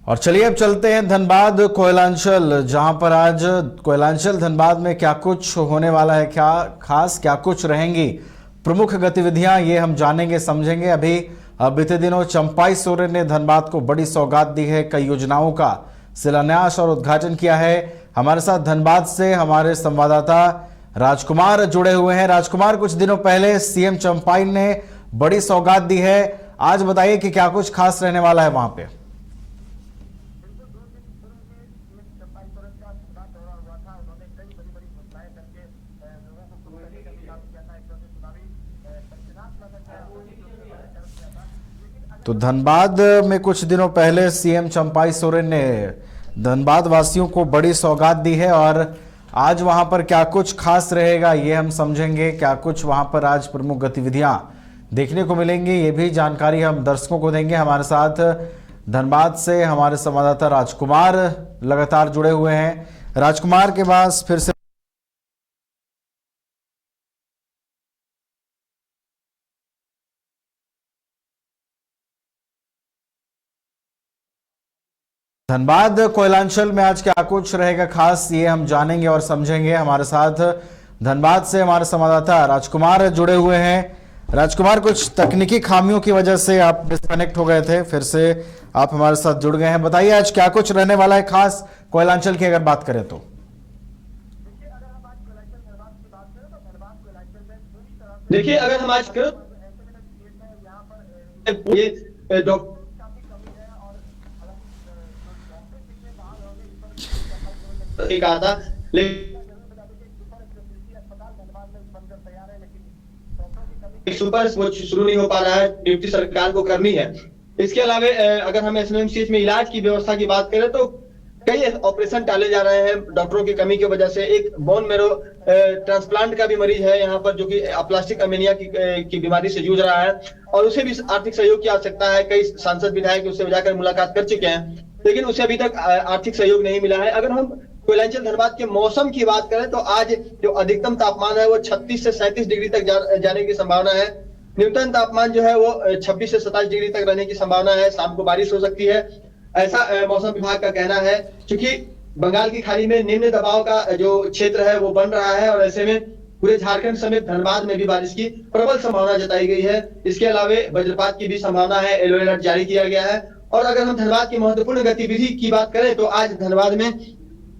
और चलिए अब चलते हैं धनबाद कोयलांचल, जहां पर आज कोयलांचल धनबाद में क्या कुछ होने वाला है, क्या खास क्या कुछ रहेंगी प्रमुख गतिविधियां, ये हम जानेंगे समझेंगे। अभी बीते दिनों चंपाई सोरेन ने धनबाद को बड़ी सौगात दी है, कई योजनाओं का शिलान्यास और उद्घाटन किया है। हमारे साथ धनबाद से हमारे संवाददाता राजकुमार जुड़े हुए हैं। राजकुमार, कुछ दिनों पहले सीएम चंपाई ने बड़ी सौगात दी है, आज बताइए कि क्या कुछ खास रहने वाला है वहां पे। तो धनबाद में कुछ दिनों पहले सीएम चंपाई सोरेन ने धनबाद वासियों को बड़ी सौगात दी है और आज वहां पर क्या कुछ खास रहेगा ये हम समझेंगे। क्या कुछ वहां पर आज प्रमुख गतिविधियां देखने को मिलेंगी, ये भी जानकारी हम दर्शकों को देंगे। हमारे साथ धनबाद से हमारे संवाददाता राजकुमार लगातार जुड़े हुए हैं। राजकुमार के पास फिर से धनबाद कोयलांचल में आज क्या कुछ रहेगा खास, ये हम जानेंगे और समझेंगे। हमारे साथ धनबाद से हमारे संवाददाता राजकुमार जुड़े हुए हैं। राजकुमार, कुछ तकनीकी खामियों की वजह से आप डिस्कनेक्ट हो गए थे, फिर से आप हमारे साथ जुड़ गए हैं। बताइए आज क्या कुछ रहने वाला है खास कोयलांचल की अगर बात करें तो। देखिए, अगर हम आज ये डॉक्टर कहा था, लेकिन सुपर वो शुरू नहीं हो पा रहा है, ड्यूटी सरकार को करनी है। इसके अलावा अगर हम एसएमसीएच में इलाज की व्यवस्था की बात करें तो कई ऑपरेशन टाले जा रहे हैं डॉक्टरों की कमी की वजह से। एक बोन मेरो ट्रांसप्लांट का भी मरीज है यहाँ पर, जो कि प्लास्टिक अमीनिया की बीमारी से जूझ रहा है और उसे भी आर्थिक सहयोग की आवश्यकता है। कई सांसद विधायक उससे जाकर मुलाकात कर चुके हैं, लेकिन उसे अभी तक आर्थिक सहयोग नहीं मिला है। अगर हम कोयलांचल धनबाद के मौसम की बात करें तो आज जो अधिकतम तापमान है वो 36 से 37 डिग्री तक जाने की संभावना है। न्यूनतम तापमान जो है वो 26 से 27 डिग्री तक रहने की संभावना है। शाम को बारिश हो सकती है, ऐसा मौसम विभाग का कहना है। क्योंकि बंगाल की खाड़ी में निम्न दबाव का जो क्षेत्र है वो बन रहा है और ऐसे में पूरे झारखंड समेत धनबाद में भी बारिश की प्रबल संभावना जताई गई है। इसके अलावा वज्रपात की भी संभावना है, येलो अलर्ट जारी किया गया है। और अगर हम धनबाद की महत्वपूर्ण गतिविधि की बात करें तो आज धनबाद में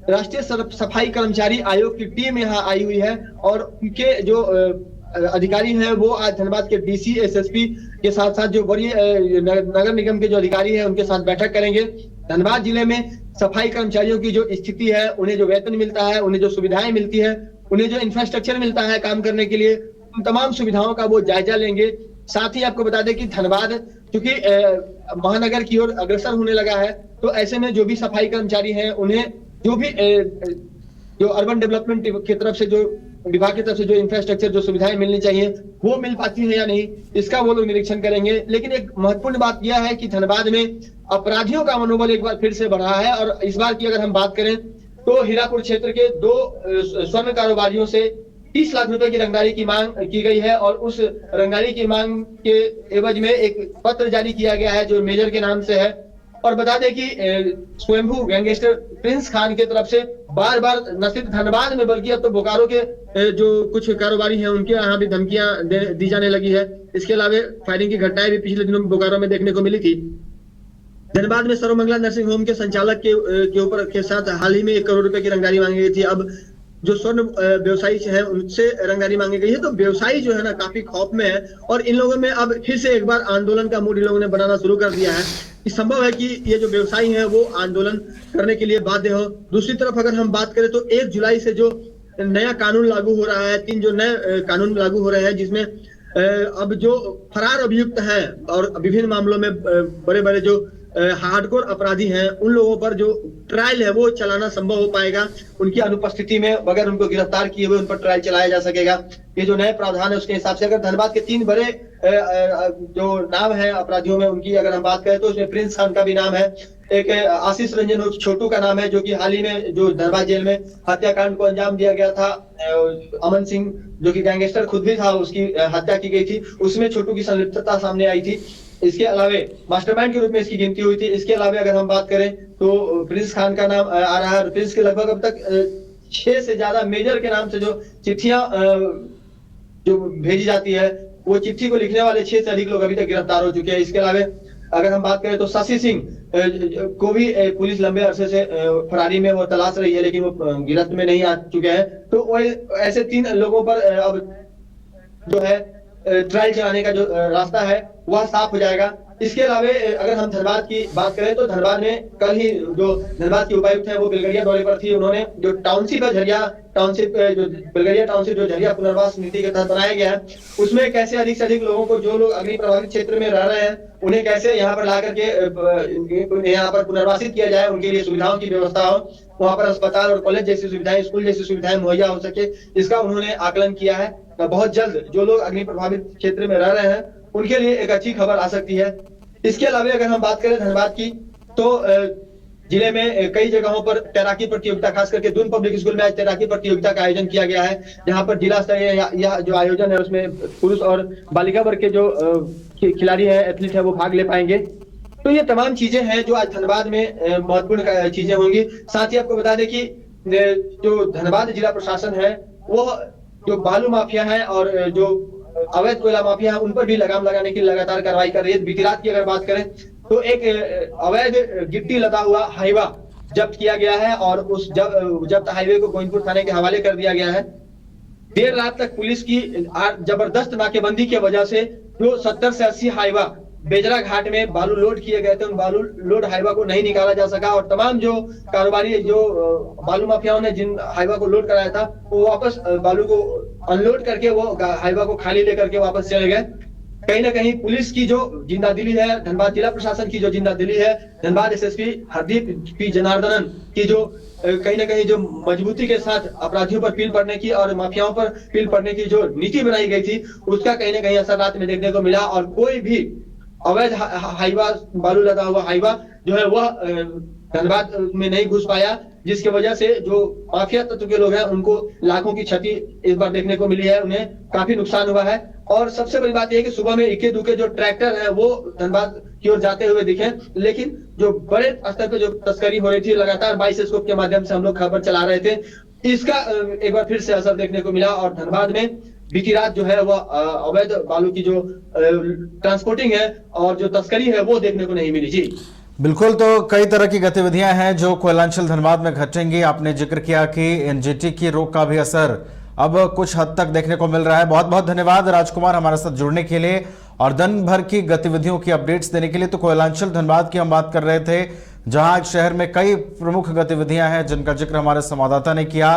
राष्ट्रीय सफाई कर्मचारी आयोग की टीम यहाँ आई हुई है और उनके जो अधिकारी हैं वो आज धनबाद के डीसी, एसएसपी के साथ साथ जो वरीय नगर निगम के जो अधिकारी हैं उनके साथ बैठक करेंगे। धनबाद जिले में सफाई कर्मचारियों की जो स्थिति है, उन्हें जो वेतन मिलता है, उन्हें जो सुविधाएं मिलती है, उन्हें जो इंफ्रास्ट्रक्चर मिलता है काम करने के लिए, उन तमाम सुविधाओं का वो जायजा लेंगे। साथ ही आपको बता दें कि धनबाद क्योंकि महानगर की ओर अग्रसर होने लगा है, तो ऐसे में जो भी सफाई कर्मचारी हैं उन्हें जो भी जो अर्बन डेवलपमेंट की तरफ से, जो विभाग की तरफ से जो इंफ्रास्ट्रक्चर, जो सुविधाएं मिलनी चाहिए वो मिल पाती है या नहीं, इसका वो लोग निरीक्षण करेंगे। लेकिन एक महत्वपूर्ण बात यह है कि धनबाद में अपराधियों का मनोबल एक बार फिर से बढ़ा है और इस बार की अगर हम बात करें तो हीरापुर क्षेत्र के 2 स्वर्ण कारोबारियों से 30 लाख रुपए की रंगदारी की मांग की गई है और उस रंगदारी की मांग के एवज में एक पत्र जारी किया गया है जो मेजर के नाम से है। और बता दें कि स्वयंभू गैंगस्टर प्रिंस खान की तरफ से बार बार न सिर्फ धनबाद में बल्कि अब तो बोकारो के जो कुछ कारोबारी हैं उनके यहाँ भी धमकियां दी जाने लगी है। इसके अलावा फायरिंग की घटनाएं भी पिछले दिनों में बोकारो में देखने को मिली थी। धनबाद में सर्वमंगला नर्सिंग होम के संचालक के ऊपर के साथ हाल ही में 1 करोड़ रुपए की रंगदारी मांगी गई थी। अब जो स्वर्ण व्यवसायी है उनसे रंगदारी मांगी गई है। तो व्यवसायी जो है ना काफी खौफ में है और इन लोगों में अब फिर से एक बार आंदोलन का मूड इन लोगों ने बनाना शुरू कर दिया है। संभव है कि ये जो व्यवसायी हैं वो आंदोलन करने के लिए बाध्य हो। दूसरी तरफ अगर हम बात करें तो 1 जुलाई से जो नया कानून लागू हो रहा है, 3 जो नए कानून लागू हो रहे हैं, जिसमें अब जो फरार अभियुक्त हैं और विभिन्न मामलों में बड़े बड़े जो हार्डकोर अपराधी हैं उन लोगों पर जो ट्रायल है वो चलाना संभव हो पाएगा। उनकी अनुपस्थिति में बगैर उनको गिरफ्तार किए हुए उन पर ट्रायल चलाया जा सकेगा। ये जो नए प्रावधान है उसके हिसाब से अगर धनबाद के 3 बड़े जो नाम है अपराधियों में उनकी अगर हम बात करें तो उसमें प्रिंस खान का भी नाम है, एक आशीष रंजन उर्फ छोटू का नाम है जो कि हाल ही में जो धनबाद जेल में हत्याकांड को अंजाम दिया गया था। अमन सिंह जो कि गैंगस्टर खुद भी था, उसकी हत्या की गई थी, उसमें छोटू की संलिप्तता सामने आई थी। इसके अलावे मास्टरमाइंड के रूप में इसकी गिनती हुई थी। इसके अलावे अगर हम बात करें तो प्रिंस खान का नाम आ रहा है। प्रिंस के लगभग अब तक 6 से ज्यादा मेजर के नाम से जो चिट्ठियां जो भेजी जाती है, वो चिट्ठी को लिखने वाले 6 से अधिक लोग अभी तक गिरफ्तार हो चुके हैं। इसके अलावा अगर हम बात करें तो शशि सिंह को भी पुलिस लंबे अरसे से फरारी में वो तलाश रही है, लेकिन वो गिरफ्त में नहीं आ चुके हैं। तो वो ऐसे 3 लोगों पर अब जो है ट्रायल चलाने का जो रास्ता है वह साफ हो जाएगा। इसके अलावा अगर हम धनबाद की बात करें तो धनबाद में कल ही जो धनबाद की उपायुक्त है वो बेलगरिया दौरे पर थी। उन्होंने जो टाउनशिप है झरिया टाउनशिप जो बेलगरिया टाउनशिप जो झरिया पुनर्वास नीति के तहत बनाया गया है, उसमें कैसे अधिक से अधिक लोगों को, जो लोग अग्नि प्रभावित क्षेत्र में रह रहे हैं, उन्हें कैसे यहाँ पर ला करके यहाँ पर पुनर्वासित किया जाए, उनके लिए सुविधाओं की व्यवस्था हो, वहाँ पर अस्पताल और कॉलेज जैसी सुविधाएं, स्कूल जैसी सुविधाएं मुहैया हो सके, इसका उन्होंने आकलन किया है। बहुत जल्द जो लोग अग्नि प्रभावित क्षेत्र में रह रहे हैं उनके लिए एक अच्छी खबर आ सकती है। इसके अलावा अगर हम बात करें धनबाद की तो जिले में कई जगहों पर तैराकी प्रतियोगिता, खास करके दून पब्लिक स्कूल में आज तैराकी प्रतियोगिता का आयोजन किया गया है, जहां पर जिला स्तरीय यह जो आयोजन है उसमें पुरुष और बालिका वर्ग के जो खिलाड़ी हैं, एथलीट है, वो भाग ले पाएंगे। तो ये तमाम चीजें हैं जो आज धनबाद में महत्वपूर्ण चीजें होंगी। साथ ही आपको बता दें कि जो धनबाद जिला प्रशासन है वो जो बालू माफिया है और जो अवैध कोयला माफिया है उन पर भी लगाम लगाने की लगातार कार्रवाई कर रही है। बीती रात की अगर बात करें तो एक अवैध गिट्टी लदा हुआ हाईवा जब्त किया गया है और उस जब्त हाईवे को गोविंदपुर थाने के हवाले कर दिया गया है। देर रात तक पुलिस की जबरदस्त नाकेबंदी की वजह से जो 70 से 80 हाईवा बेजरा घाट में बालू लोड किए गए थे, उन बालू लोड हाईवा को नहीं निकाला जा सका और तमाम जो कारोबारी, जो बालू माफियाओं ने जिन हाईवा को लोड कराया था, वो वापस बालू को अनलोड करके वो हाईवा को खाली लेकर के वापस चले गए। कहीं ना कहीं पुलिस की जो जिंदादिली है, धनबाद जिला प्रशासन की जो जिंदादिली है, धनबाद एसएसपी हरदीप पी जनार्दनन की जो कहीं ना कहीं जो मजबूती के साथ अपराधियों पर पील पड़ने की और माफियाओं पर पील पड़ने की जो नीति बनाई गई थी, उसका कहीं ना कहीं असर रात में देखने को मिला और कोई भी अवैध हाईवा, बालू लदा हुआ हाईवा जो है वह धनबाद में नहीं घुस पाया, जिसकी वजह से जो माफिया तत्व के लोग हैं उनको लाखों की क्षति इस बार देखने को मिली है, उन्हें काफी नुकसान हुआ है। और सबसे बड़ी बात यह है कि सुबह में इक्के दुक्के जो ट्रैक्टर है वो धनबाद की ओर जाते हुए दिखे, लेकिन जो बड़े स्तर पे जो तस्करी हो रही थी, लगातार 22 स्कोप के माध्यम से हम लोग खबर चला रहे थे, इसका एक बार फिर से असर देखने को मिला और धनबाद में बीती रात जो है वह अवैध बालू की जो ट्रांसपोर्टिंग है और जो तस्करी है वो देखने को नहीं मिली। जी बिल्कुल, तो कई तरह की गतिविधियां हैं जो कोयलांचल धनबाद में घटेंगी। आपने जिक्र किया कि एनजीटी की रोक का भी असर अब कुछ हद तक देखने को मिल रहा है। बहुत बहुत धन्यवाद राजकुमार हमारे साथ जुड़ने के लिए और दिन भर की गतिविधियों की अपडेट्स देने के लिए। तो कोयलांचल धनबाद की हम बात कर रहे थे, जहां शहर में कई प्रमुख गतिविधियां हैं जिनका जिक्र हमारे संवाददाता ने किया।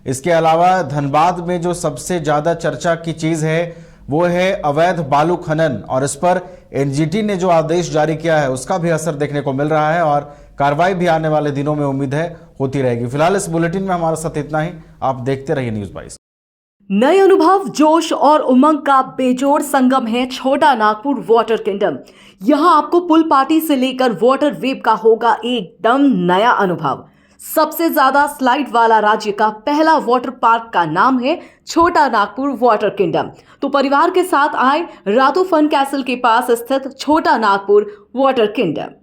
इसके अलावा धनबाद में जो सबसे ज्यादा चर्चा की चीज है वो है अवैध बालू खनन, और इस पर एनजीटी ने जो आदेश जारी किया है उसका भी असर देखने को मिल रहा है और कार्रवाई भी आने वाले दिनों में उम्मीद है होती रहेगी। फिलहाल इस बुलेटिन में हमारे साथ इतना ही। आप देखते रहिए न्यूज़ 22। नए अनुभव, जोश और उमंग का बेजोड़ संगम है छोटा नागपुर वाटर किंगडम। यहां आपको पुल पार्टी से लेकर वाटर वेव का होगा एकदम नया अनुभव। सबसे ज्यादा स्लाइड वाला राज्य का पहला वाटर पार्क का नाम है छोटा नागपुर वाटर किंगडम। तो परिवार के साथ आए रातू फन कैसल के पास स्थित छोटा Nagpur water kingdom.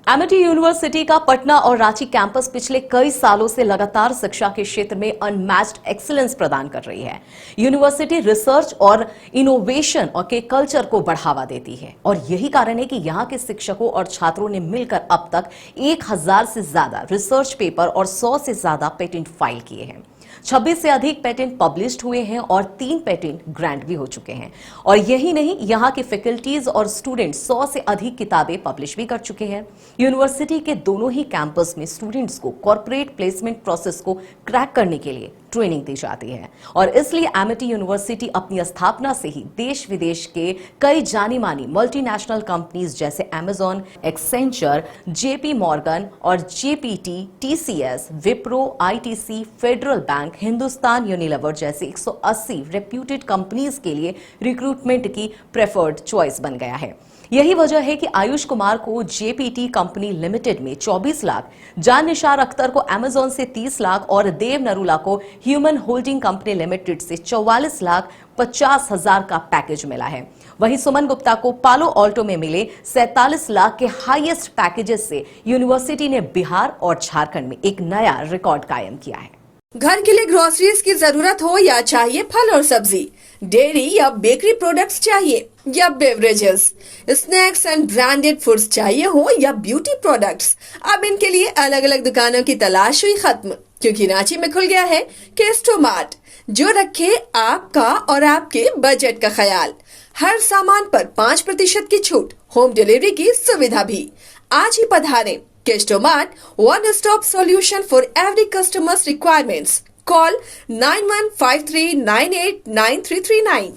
Amity university का पटना और रांची कैंपस पिछले कई सालों से लगातार शिक्षा के क्षेत्र में अनमैच्ड एक्सीलेंस प्रदान कर रही है। यूनिवर्सिटी रिसर्च और इनोवेशन और के कल्चर को बढ़ावा देती है और यही कारण है कि यहाँ के शिक्षकों और छात्रों ने मिलकर अब तक 1000 से ज्यादा रिसर्च पेपर और 100 से ज्यादा पेटेंट फाइल किए हैं। 26 से अधिक पेटेंट पब्लिश्ड हुए हैं और 3 पेटेंट ग्रांट भी हो चुके हैं। और यही नहीं, यहाँ के फैकल्टीज और स्टूडेंट 100 से अधिक किताबें पब्लिश भी कर चुके हैं। यूनिवर्सिटी के दोनों ही कैंपस में स्टूडेंट्स को कॉर्पोरेट प्लेसमेंट प्रोसेस को क्रैक करने के लिए ट्रेनिंग दी जाती है और इसलिए एमिटी यूनिवर्सिटी अपनी स्थापना से ही देश विदेश के कई जानी मानी मल्टीनेशनल कंपनीज जैसे अमेजॉन, एक्सेंचर, जेपी मॉर्गन और GPT, TCS, Wipro, ITC, federal bank, Hindustan Unilever जैसे 180 रेप्यूटेड कंपनीज के लिए रिक्रूटमेंट की प्रेफर्ड चॉइस बन गया है। यही वजह है कि आयुष कुमार को जेपीटी कंपनी लिमिटेड में 24 लाख, जान निशार अख्तर को अमेजॉन से 30 लाख और देव नरूला को ह्यूमन होल्डिंग कंपनी लिमिटेड से 44 लाख 50 हजार का पैकेज मिला है। वहीं सुमन गुप्ता को पालो ऑल्टो में मिले 47 लाख के हाईएस्ट पैकेजेस से यूनिवर्सिटी ने बिहार और झारखंड में एक नया रिकॉर्ड कायम किया है। घर के लिए ग्रोसरीज की जरूरत हो या चाहिए फल और सब्जी, डेयरी या बेकरी प्रोडक्ट्स चाहिए या beverages, snacks and branded foods चाहिए हो या ब्यूटी प्रोडक्ट्स, अब इनके लिए अलग अलग दुकानों की तलाश हुई खत्म, क्योंकि रांची में खुल गया है केस्टो मार्ट, जो रखे आपका और आपके बजट का ख्याल। हर सामान पर 5% की छूट, होम डिलीवरी की सुविधा भी। आज ही पधारें Kesto mart, one stop solution for every customer's requirements. Call 9153989339.